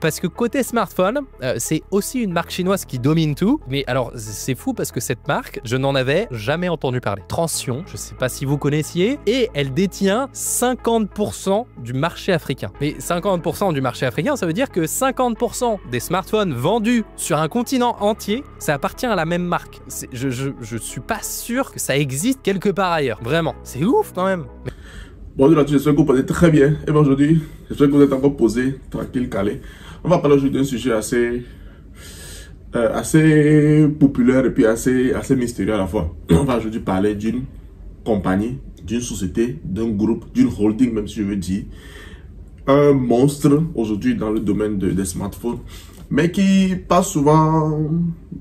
parce que côté smartphone, c'est aussi une marque chinoise qui domine tout. Mais alors, c'est fou parce que cette marque, je n'en avais jamais entendu parler. Transsion, je ne sais pas si vous connaissiez, et elle détient 50% du marché africain. Mais 50% du marché africain, ça veut dire que 50% des smartphones vendus sur un continent entier, ça appartient à la même marque. Je suis pas sûr que ça existe quelque part ailleurs. Vraiment, c'est ouf quand même. Bonjour à tous, j'espère que vous allez très bien. Et bien aujourd'hui, j'espère que vous êtes encore posé, tranquille, calé. On va parler aujourd'hui d'un sujet assez populaire et puis assez mystérieux à la fois. On va aujourd'hui parler d'une compagnie, d'une société, d'un groupe, d'une holding même si je veux dire. Un monstre aujourd'hui dans le domaine des smartphones, mais qui passe souvent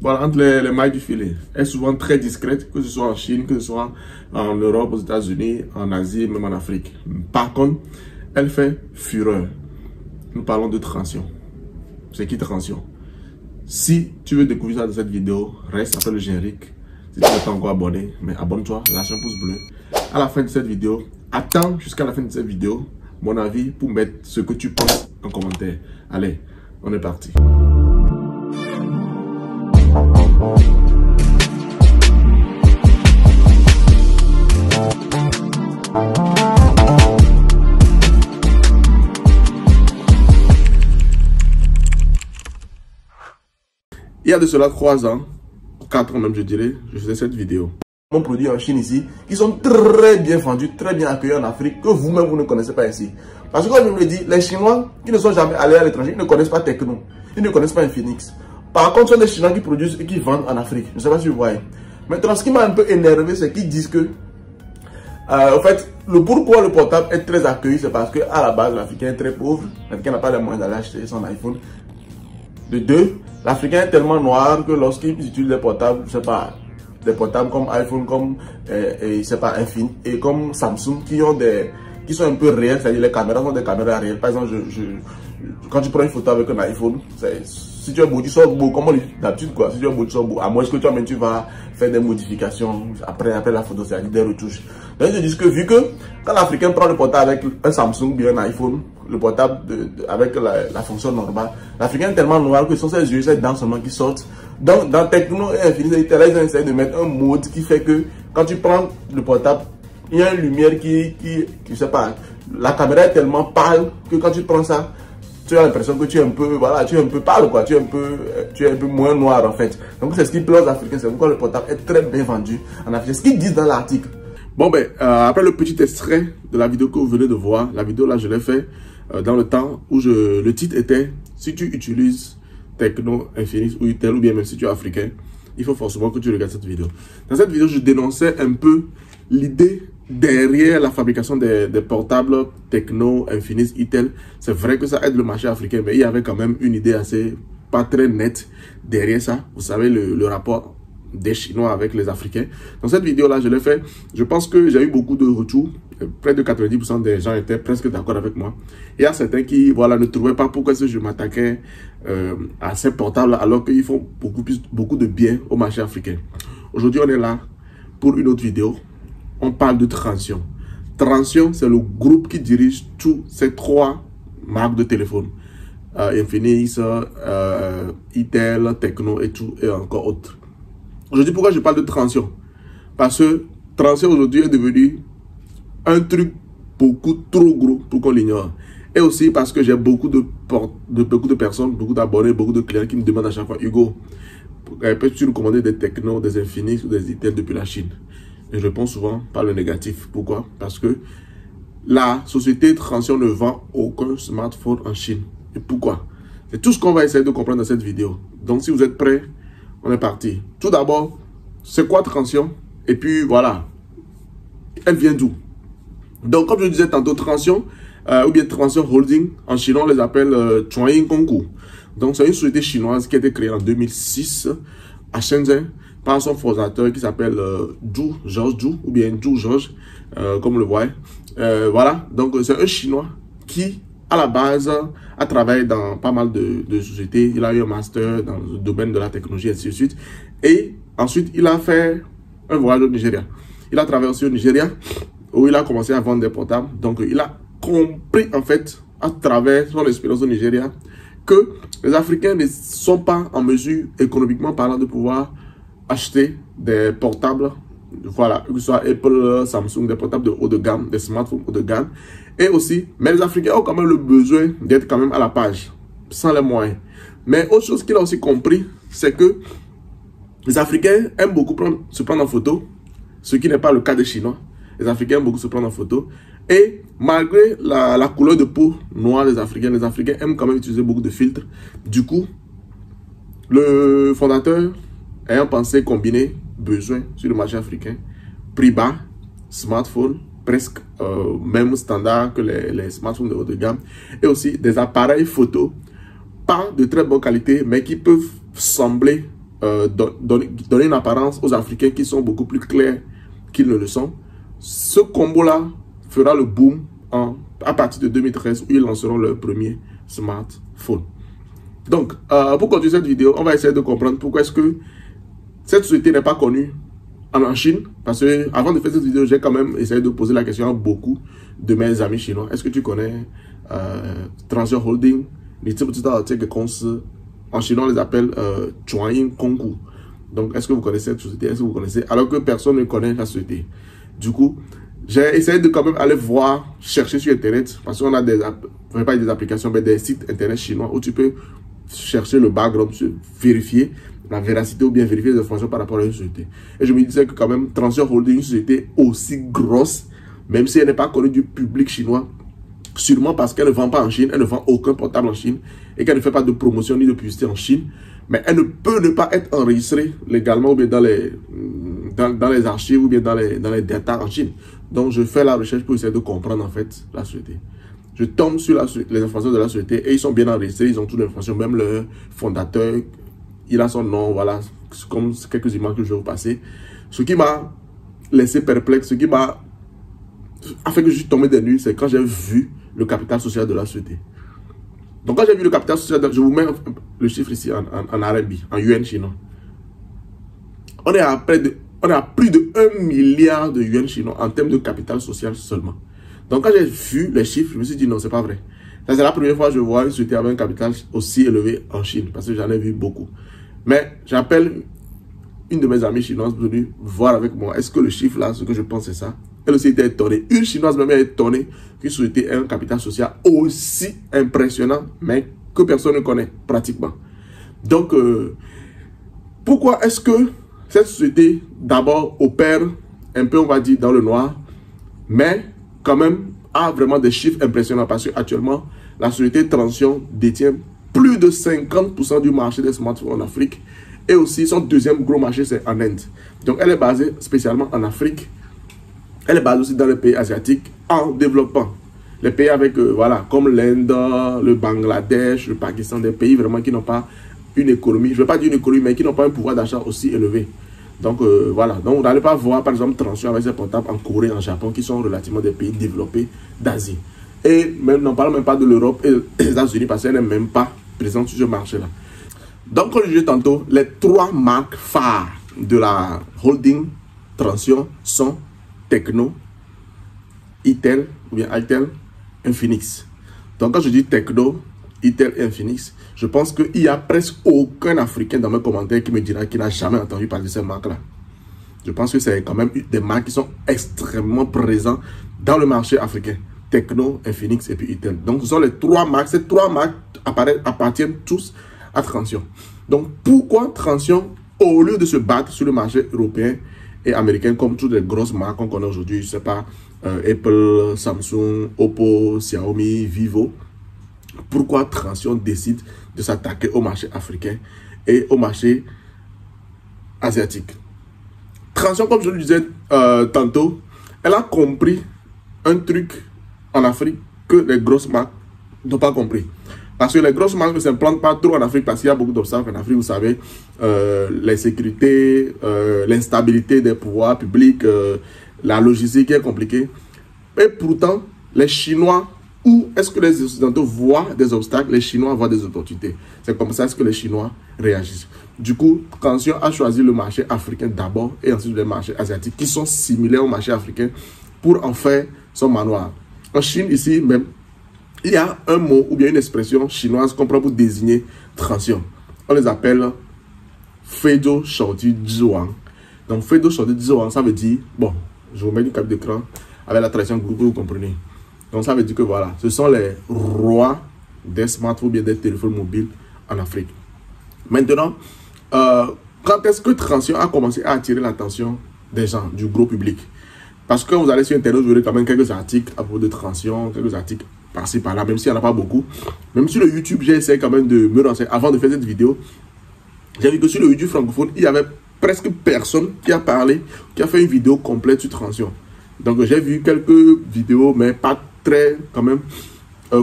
voilà, entre les mailles du filet. Elle est souvent très discrète, que ce soit en Chine, que ce soit en Europe, aux États-Unis, en Asie, même en Afrique. Par contre, elle fait fureur. Nous parlons de Transsion. C'est qui Transsion? Si tu veux découvrir ça dans cette vidéo, reste après le générique. Si tu n'es pas encore abonné, mais abonne-toi, lâche un pouce bleu. À la fin de cette vidéo, attends jusqu'à la fin de cette vidéo, mon avis, pour mettre ce que tu penses en commentaire. Allez, on est parti. Il y a de cela 3 ans, 4 ans même je dirais, je faisais cette vidéo. Mon produit en Chine ici, qui sont très bien vendus, très bien accueillis en Afrique, que vous-même vous ne connaissez pas ici. Parce que comme je vous le dis, les Chinois qui ne sont jamais allés à l'étranger, ils ne connaissent pas Tecno, ils ne connaissent pas Infinix. Par contre, ce sont des Chinois qui produisent et qui vendent en Afrique. Je ne sais pas si vous voyez. Maintenant, ce qui m'a un peu énervé, c'est qu'ils disent que, en fait, le pourquoi le portable est très accueilli, c'est parce qu'à la base, l'Africain est très pauvre, l'Africain n'a pas les moyens d'aller acheter son iPhone. De deux, l'Africain est tellement noir que lorsqu'il utilise des portables, je sais pas, des portables comme iPhone, comme c'est pas Infinix et comme Samsung qui sont un peu réels, c'est-à-dire les caméras sont des caméras réelles. Par exemple, quand tu prends une photo avec un iPhone, si tu es beau, tu sors beau, comme on dit d'habitude quoi. Si tu es beau, tu sors beau. À moins que toi-même tu vas faire des modifications après la photo, c'est-à-dire des retouches. Donc je dis que vu que quand l'Africain prend le portable avec un Samsung bien un iPhone, le portable avec la fonction normale, l'Africain est tellement noir que ce sont ses yeux, ses dents seulement qui sortent. Donc dans Tecno et Infinix, ils ont essayé de mettre un mode qui fait que quand tu prends le portable, il y a une lumière qui je sais pas, la caméra est tellement pâle que quand tu prends ça, tu as l'impression que tu es un peu, voilà, tu es un peu pâle quoi, tu es un peu moins noir en fait. Donc c'est ce qui plaît aux Africains, c'est pourquoi le portable est très bien vendu en Afrique. Ce qu'ils disent dans l'article. Bon ben, après le petit extrait de la vidéo que vous venez de voir, la vidéo là je l'ai fait dans le temps où le titre était « Si tu utilises Tecno, Infinix ou Itel ou bien même si tu es africain, il faut forcément que tu regardes cette vidéo. » Dans cette vidéo, je dénonçais un peu l'idée derrière la fabrication des portables Tecno, Infinix, Itel. C'est vrai que ça aide le marché africain, mais il y avait quand même une idée assez pas très nette derrière ça. Vous savez, le rapport des Chinois avec les Africains. Dans cette vidéo-là, je l'ai fait. Je pense que j'ai eu beaucoup de retours. Près de 90% des gens étaient presque d'accord avec moi. Il y a certains qui voilà, ne trouvaient pas pourquoi je m'attaquais à ces portables alors qu'ils font beaucoup de bien au marché africain. Aujourd'hui, on est là pour une autre vidéo. On parle de Transsion. Transsion, c'est le groupe qui dirige tous ces 3 marques de téléphone. Infinix, Itel, Tecno et tout, et encore autres. Aujourd'hui, pourquoi je parle de Transsion? Parce que Transsion aujourd'hui est devenu un truc beaucoup trop gros pour qu'on l'ignore. Et aussi parce que j'ai beaucoup de personnes, beaucoup d'abonnés, beaucoup de clients qui me demandent à chaque fois, Hugo, peux-tu nous commander des Tecno, des Infinix ou des Itel depuis la Chine? Et je réponds souvent par le négatif. Pourquoi? Parce que la société Transsion ne vend aucun smartphone en Chine. Et pourquoi? C'est tout ce qu'on va essayer de comprendre dans cette vidéo. Donc si vous êtes prêts, on est parti. Tout d'abord, c'est quoi Transsion? Et puis voilà, elle vient d'où? Donc comme je disais tantôt, Transsion, ou bien Transsion Holding, en chinois on les appelle Chuanying Kongku. Donc c'est une société chinoise qui a été créée en 2006 à Shenzhen par son fondateur qui s'appelle Zhu Zhu, ou bien Zhu George, comme le voyez. Voilà, donc c'est un Chinois qui, à la base, a travaillé dans pas mal de sociétés. Il a eu un master dans le domaine de la technologie, et ainsi de suite. Et ensuite, il a fait un voyage au Nigeria. Il a travaillé aussi au Nigeria, où il a commencé à vendre des portables. Donc, il a compris, en fait, à travers son expérience au Nigeria, que les Africains ne sont pas en mesure, économiquement parlant, de pouvoir acheter des portables, voilà, que ce soit Apple, Samsung, des portables de haut de gamme, des smartphones haut de gamme. Et aussi, mais les Africains ont quand même le besoin d'être quand même à la page, sans les moyens. Mais autre chose qu'il a aussi compris, c'est que les Africains aiment beaucoup se prendre en photo, ce qui n'est pas le cas des Chinois. Les Africains aiment beaucoup se prendre en photo. Et malgré la couleur de peau noire des Africains, les Africains aiment quand même utiliser beaucoup de filtres. Du coup, le fondateur ayant pensé combiner besoin sur le marché africain, prix bas, smartphone, presque même standard que les smartphones de haut de gamme, et aussi des appareils photo, pas de très bonne qualité, mais qui peuvent sembler donner une apparence aux Africains qui sont beaucoup plus clairs qu'ils ne le sont. Ce combo-là fera le boom à partir de 2013 où ils lanceront leur premier smartphone. Donc, pour continuer cette vidéo, on va essayer de comprendre pourquoi est-ce que cette société n'est pas connue en Chine. Parce que avant de faire cette vidéo, j'ai quand même essayé de poser la question à beaucoup de mes amis chinois. Est-ce que tu connais Transsion Holding? En chinois, on les appelle Chuanying Kongku. Donc, est-ce que vous connaissez cette société? Est-ce que vous connaissez? Alors que personne ne connaît la société. Du coup, j'ai essayé de quand même aller voir, chercher sur Internet, parce qu'on a pas des applications, mais des sites Internet chinois où tu peux chercher le background, vérifier la véracité ou bien vérifier les informations par rapport à une société. Et je me disais que quand même, Transsion Holding, une société aussi grosse, même si elle n'est pas connue du public chinois, sûrement parce qu'elle ne vend pas en Chine, elle ne vend aucun portable en Chine, et qu'elle ne fait pas de promotion ni de publicité en Chine, mais elle ne peut ne pas être enregistrée légalement ou bien dans les archives ou bien dans les data en Chine. Donc je fais la recherche pour essayer de comprendre en fait la société. Je tombe sur les informations de la société et ils sont bien enregistrés, ils ont toutes les informations, même le fondateur, il a son nom, voilà, comme quelques images que je vais vous passer. Ce qui m'a laissé perplexe, ce qui m'a fait que je suis tombé des nues, c'est quand j'ai vu le capital social de la société. Donc quand j'ai vu le capital social, je vous mets le chiffre ici en RMB, en yuan chinois. On est à plus de 1 milliard de yuan chinois en termes de capital social seulement. Donc quand j'ai vu les chiffres, je me suis dit non, c'est pas vrai. Ça c'est la première fois que je vois une société avec un capital aussi élevé en Chine, parce que j'en ai vu beaucoup. Mais j'appelle une de mes amies chinoises venue voir avec moi, est-ce que le chiffre là, ce que je pense c'est ça? Elle aussi était étonnée. Une chinoise même est étonnée qu'une société ait un capital social aussi impressionnant, mais que personne ne connaît pratiquement. Donc, pourquoi est-ce que cette société d'abord opère un peu, on va dire, dans le noir, mais quand même a vraiment des chiffres impressionnants parce qu'actuellement, la société Transsion détient plus de 50% du marché des smartphones en Afrique et aussi son deuxième gros marché, c'est en Inde. Donc, elle est basée spécialement en Afrique. Elle est basée aussi dans les pays asiatiques en développement. Les pays avec, voilà, comme l'Inde, le Bangladesh, le Pakistan, des pays vraiment qui n'ont pas une économie, je ne veux pas dire une économie, mais qui n'ont pas un pouvoir d'achat aussi élevé. Donc, voilà. Donc, vous n'allez pas voir, par exemple, Transsion avec ses portables en Corée, en Japon, qui sont relativement des pays développés d'Asie. Et même, n'en parlons même pas de l'Europe et des États-Unis, parce qu'elle n'est même pas présente sur ce marché-là. Donc, comme je disais tantôt, les 3 marques phares de la holding Transsion sont Tecno, Itel, ou bien Itel, Infinix. Donc quand je dis Tecno, Itel et Infinix, je pense qu'il n'y a presque aucun Africain dans mes commentaires qui me dira qu'il n'a jamais entendu parler de ces marques-là. Je pense que c'est quand même des marques qui sont extrêmement présentes dans le marché africain. Tecno, Infinix et puis Itel. Donc ce sont les 3 marques. Ces 3 marques appartiennent tous à Transsion. Donc pourquoi Transsion, au lieu de se battre sur le marché européen et américain comme toutes les grosses marques qu'on connaît aujourd'hui, je sais pas, Apple, Samsung, Oppo, Xiaomi, Vivo, pourquoi Transsion décide de s'attaquer au marché africain et au marché asiatique? Transsion, comme je le disais tantôt, elle a compris un truc en Afrique que les grosses marques n'ont pas compris. Parce que les grosses marques ne s'implantent pas trop en Afrique parce qu'il y a beaucoup d'obstacles en Afrique, vous savez, l'insécurité, l'instabilité des pouvoirs publics, la logistique qui est compliquée. Et pourtant, les Chinois, où est-ce que les Occidentaux voient des obstacles, les Chinois voient des opportunités. C'est comme ça que les Chinois réagissent. Du coup, Transsion a choisi le marché africain d'abord et ensuite les marchés asiatiques qui sont similaires au marché africain pour en faire son manoir. En Chine, ici même, il y a un mot ou bien une expression chinoise qu'on prend pour désigner Transsion. On les appelle Feido Shouti Zhuang. Donc Feido Shouti Zhuang, ça veut dire, bon, je vous mets une capture d'écran avec la traduction Google, vous comprenez. Donc ça veut dire que voilà, ce sont les rois des smartphones ou bien des téléphones mobiles en Afrique. Maintenant, quand est-ce que Transsion a commencé à attirer l'attention des gens, du gros public? Parce que vous allez sur Internet, vous verrez quand même quelques articles à propos de Transsion, quelques articles par-ci par-là, même s'il n'y en a pas beaucoup. Même sur le YouTube, j'ai essayé quand même de me renseigner. Avant de faire cette vidéo, j'ai vu que sur le YouTube francophone, il y avait presque personne qui a parlé, qui a fait une vidéo complète sur Transsion. Donc j'ai vu quelques vidéos, mais pas très quand même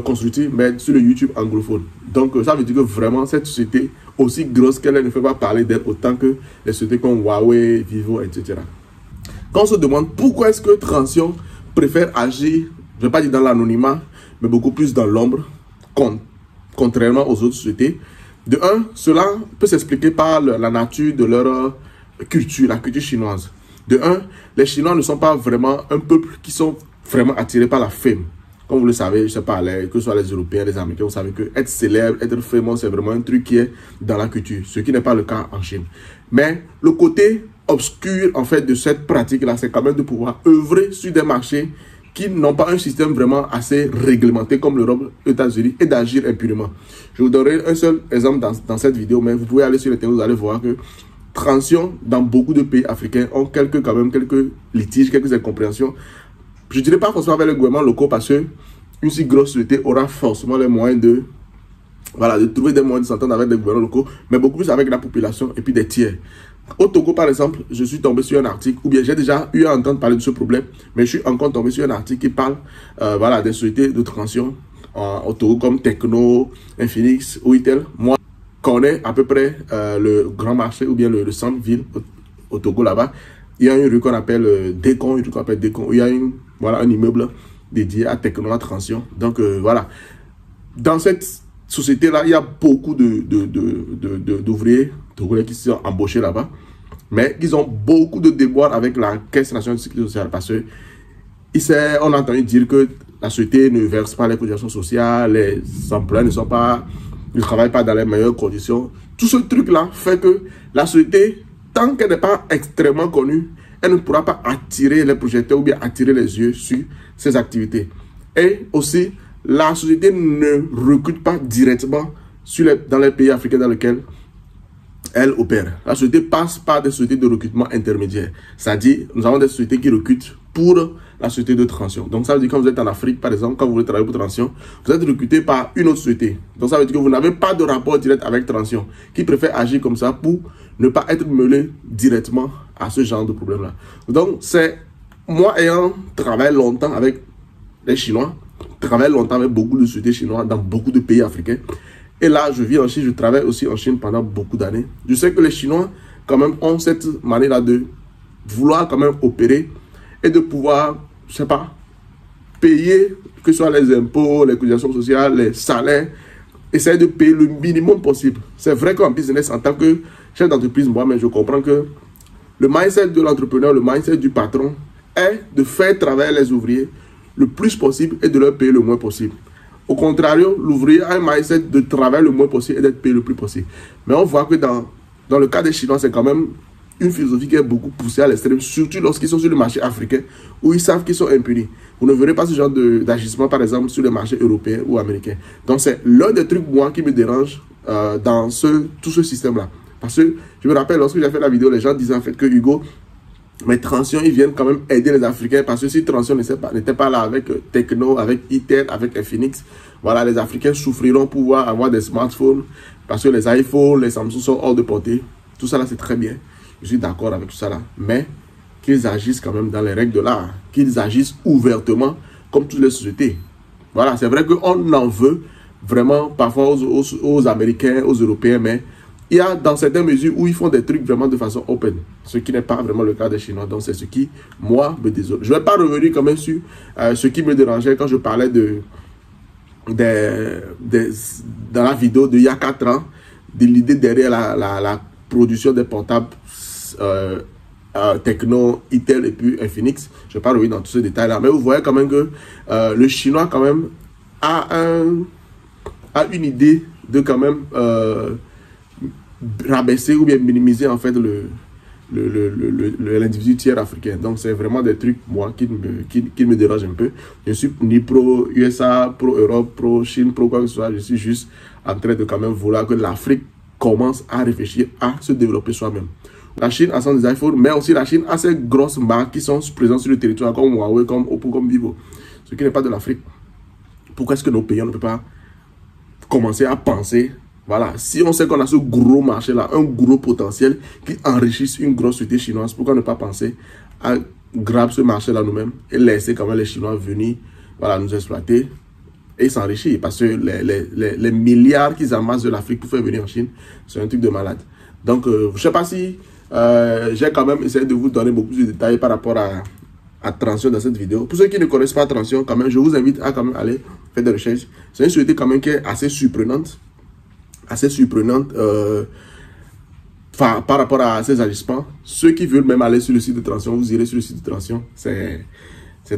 constructives, mais sur le YouTube anglophone. Donc ça veut dire que vraiment cette société, aussi grosse qu'elle ne fait pas parler d'elle autant que les sociétés comme Huawei, Vivo, etc. Quand on se demande pourquoi est-ce que Transsion préfère agir, je ne vais pas dire dans l'anonymat, mais beaucoup plus dans l'ombre, contrairement aux autres sociétés. De un, cela peut s'expliquer par la nature de leur culture, la culture chinoise. De un, les Chinois ne sont pas vraiment un peuple qui sont vraiment attirés par la fame. Comme vous le savez, je ne sais pas, que ce soit les Européens, les Américains, vous savez que être célèbre, être fameux, c'est vraiment un truc qui est dans la culture, ce qui n'est pas le cas en Chine. Mais le côté obscur, en fait, de cette pratique-là, c'est quand même de pouvoir œuvrer sur des marchés qui n'ont pas un système vraiment assez réglementé comme l'Europe, les États-Unis, et d'agir impunément. Je vous donnerai un seul exemple dans cette vidéo, mais vous pouvez aller sur Internet, vous allez voir que Transsion, dans beaucoup de pays africains, ont quelques litiges, quelques incompréhensions. Je ne dirais pas forcément avec les gouvernements locaux, parce qu'une si grosse société aura forcément les moyens de trouver des moyens de s'entendre avec des gouvernements locaux, mais beaucoup plus avec la population et puis des tiers. Au Togo, par exemple, je suis tombé sur un article, ou bien j'ai déjà eu à entendre parler de ce problème, mais je suis encore tombé sur un article qui parle des sociétés de Transsion au Togo comme Tecno, Infinix, Ouitel. Moi, je connais à peu près le grand marché ou bien le centre-ville au Togo là-bas. Il y a une rue qu'on appelle Décon, une rue qu'on appelle Décon, où il y a un immeuble dédié à Tecno, à Transsion. Donc voilà, dans cette société-là, il y a beaucoup d'ouvriers togolais qui sont embauchés là-bas, mais ils ont beaucoup de déboires avec la Caisse nationale de sécurité sociale, parce que on a entendu dire que la société ne verse pas les cotisations sociales, les employés ne travaillent pas dans les meilleures conditions. Tout ce truc-là fait que la société, tant qu'elle n'est pas extrêmement connue, elle ne pourra pas attirer les projecteurs ou bien attirer les yeux sur ses activités. Et aussi, la société ne recrute pas directement dans les pays africains dans lesquels elle opère. La société passe par des sociétés de recrutement intermédiaires. C'est-à-dire, nous avons des sociétés qui recrutent pour la société de Transsion. Donc, ça veut dire que quand vous êtes en Afrique, par exemple, quand vous voulez travailler pour Transsion, vous êtes recruté par une autre société. Donc, ça veut dire que vous n'avez pas de rapport direct avec Transsion, qui préfère agir comme ça pour ne pas être mêlé directement à ce genre de problème-là. Donc, c'est moi ayant travaillé longtemps avec les Chinois, travaille longtemps avec beaucoup de sociétés chinoises dans beaucoup de pays africains. Et là, je vis en Chine, je travaille aussi en Chine pendant beaucoup d'années. Je sais que les Chinois, quand même, ont cette manière-là de vouloir quand même opérer et de pouvoir, je sais pas, payer, que ce soit les impôts, les cotisations sociales, les salaires, essayer de payer le minimum possible. C'est vrai qu'en business, en tant que chef d'entreprise, moi-même, je comprends que le mindset de l'entrepreneur, le mindset du patron est de faire travailler les ouvriers le plus possible et de leur payer le moins possible. Au contraire, l'ouvrier a un mindset de travailler le moins possible et d'être payé le plus possible. Mais on voit que dans le cas des Chinois, c'est quand même une philosophie qui est beaucoup poussée à l'extrême, surtout lorsqu'ils sont sur le marché africain, où ils savent qu'ils sont impunis. Vous ne verrez pas ce genre d'agissement, par exemple, sur le marché européen ou américain. Donc, c'est l'un des trucs, moi, qui me dérange dans tout ce système-là. Parce que, je me rappelle, lorsque j'ai fait la vidéo, les gens disaient en fait que Hugo, mais Transsion, ils viennent quand même aider les Africains, parce que si Transsion n'était pas là avec Tecno, avec Itel, avec Infinix, voilà, les Africains souffriront pour pouvoir avoir des smartphones, parce que les iPhones, les Samsung sont hors de portée. Tout ça là, c'est très bien. Je suis d'accord avec tout ça là. Mais qu'ils agissent quand même dans les règles de l'art, qu'ils agissent ouvertement comme toutes les sociétés. Voilà, c'est vrai qu'on en veut vraiment parfois aux Américains, aux Européens, mais il y a dans certaines mesures où ils font des trucs vraiment de façon open, ce qui n'est pas vraiment le cas des Chinois. Donc c'est ce qui, moi, me désole. Je ne vais pas revenir quand même sur ce qui me dérangeait quand je parlais dans la vidéo d'il y a 4 ans, de l'idée derrière la production des portables Tecno, Itel et puis Infinix. Je ne vais pas revenir dans tous ces détails-là, mais vous voyez quand même que le Chinois quand même a une idée de quand même rabaisser ou bien minimiser en fait l'individu tiers africain. Donc c'est vraiment des trucs, moi, qui me dérangent un peu. Je suis ni pro USA, pro Europe, pro Chine, pro quoi que ce soit. Je suis juste en train de quand même vouloir que l'Afrique commence à réfléchir à se développer soi-même. La Chine a son iPhone, mais aussi la Chine a ces grosses marques qui sont présentes sur le territoire, comme Huawei, comme Oppo, comme Vivo. Ce qui n'est pas de l'Afrique. Pourquoi est-ce que nos pays ne peuvent pas commencer à penser, voilà, si on sait qu'on a ce gros marché-là, un gros potentiel qui enrichisse une grosse société chinoise, pourquoi ne pas penser à grabber ce marché-là nous-mêmes et laisser quand même les Chinois venir, voilà, nous exploiter et s'enrichir, parce que les milliards qu'ils amassent de l'Afrique pour faire venir en Chine, c'est un truc de malade. Donc, je ne sais pas si j'ai quand même essayé de vous donner beaucoup plus de détails par rapport à Transion dans cette vidéo. Pour ceux qui ne connaissent pas Transion, quand même, je vous invite à quand même aller faire des recherches. C'est une société quand même qui est assez surprenante par rapport à ces agissements. Ceux qui veulent même aller sur le site de Transion, vous irez sur le site de Transion. C'est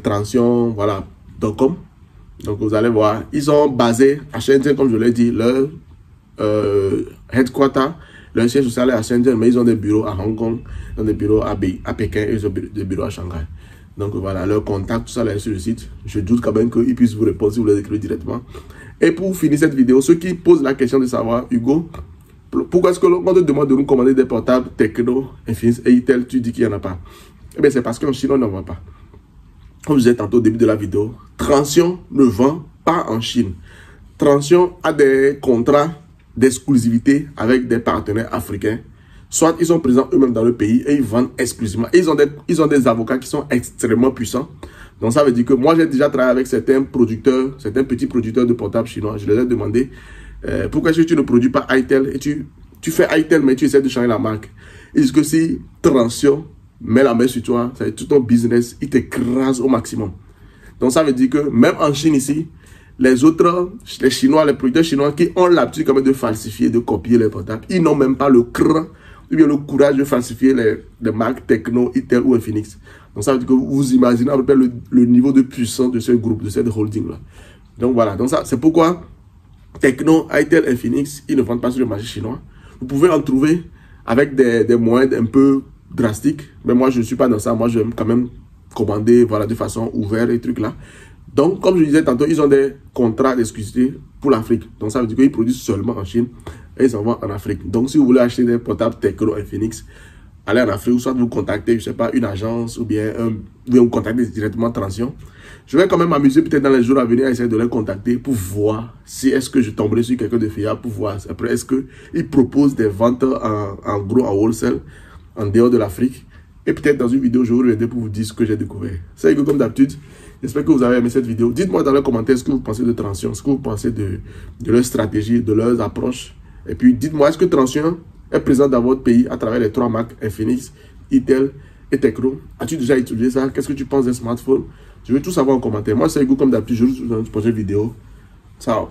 Transion, voilà, .com. Donc vous allez voir, ils sont basés à Shenzhen, comme je l'ai dit, leur headquarter, leur siège social est à Shenzhen, mais ils ont des bureaux à Hong Kong, ils ont des bureaux à Pékin, et ils ont des bureaux à Shanghai. Donc voilà, leur contact, tout ça là est sur le site. Je doute quand même qu'ils puissent vous répondre si vous les écrivez directement. Et pour finir cette vidéo, ceux qui posent la question de savoir, Hugo, pourquoi est-ce que l'on te demande de nous commander des portables Tecno, Infinix et Itel, tu dis qu'il n'y en a pas? Eh bien, c'est parce qu'en Chine, on n'en vend pas. Comme je disais tantôt au début de la vidéo, Transion ne vend pas en Chine. Transion a des contrats d'exclusivité avec des partenaires africains. Soit ils sont présents eux-mêmes dans le pays et ils vendent exclusivement. Et ils ont des avocats qui sont extrêmement puissants. Donc ça veut dire que moi j'ai déjà travaillé avec certains producteurs, certains petits producteurs de portables chinois. Je leur ai demandé pourquoi est-ce que tu ne produis pas Itel et tu fais Itel mais tu essaies de changer la marque. Ils disent que si Transion met la main sur toi, ça veut dire tout ton business, il t'écrase au maximum. Donc ça veut dire que même en Chine ici, les Chinois, les producteurs chinois qui ont l'habitude quand même de falsifier, de copier les portables, ils n'ont même pas le cran ou bien le courage de falsifier les marques Tecno, Itel ou Infinix. Donc ça veut dire que vous imaginez à peu près le niveau de puissance de ce groupe, de cette holding-là. Donc voilà, donc ça c'est pourquoi Tecno, Itel, Infinix, ils ne vendent pas sur le marché chinois. Vous pouvez en trouver avec des moyens un peu drastiques, mais moi je ne suis pas dans ça, moi j'aime quand même commander, voilà, de façon ouverte et trucs là. Donc, comme je disais tantôt, ils ont des contrats d'exclusivité pour l'Afrique. Donc, ça veut dire qu'ils produisent seulement en Chine et ils en vendent en Afrique. Donc, si vous voulez acheter des portables Tecno Infinix, allez en Afrique ou soit vous contactez, je ne sais pas, une agence ou bien vous contactez directement Transion. Je vais quand même m'amuser peut-être dans les jours à venir à essayer de les contacter pour voir si est-ce que je tomberai sur quelqu'un de fiable, pour voir après est-ce qu'ils proposent des ventes en gros, en wholesale, en dehors de l'Afrique. Et peut-être dans une vidéo, je vous reviendrai pour vous dire ce que j'ai découvert. C'est comme d'habitude. J'espère que vous avez aimé cette vidéo. Dites-moi dans les commentaires ce que vous pensez de Transion, ce que vous pensez de leur stratégie, de leurs approches. Et puis dites-moi, est-ce que Transion est présent dans votre pays à travers les 3 marques Infinix, Itel et Tecno? As-tu déjà utilisé ça? Qu'est-ce que tu penses des smartphones? Je veux tout savoir en commentaire. Moi, c'est Hugo comme d'habitude. Je vous retrouve dans une prochaine vidéo. Ciao.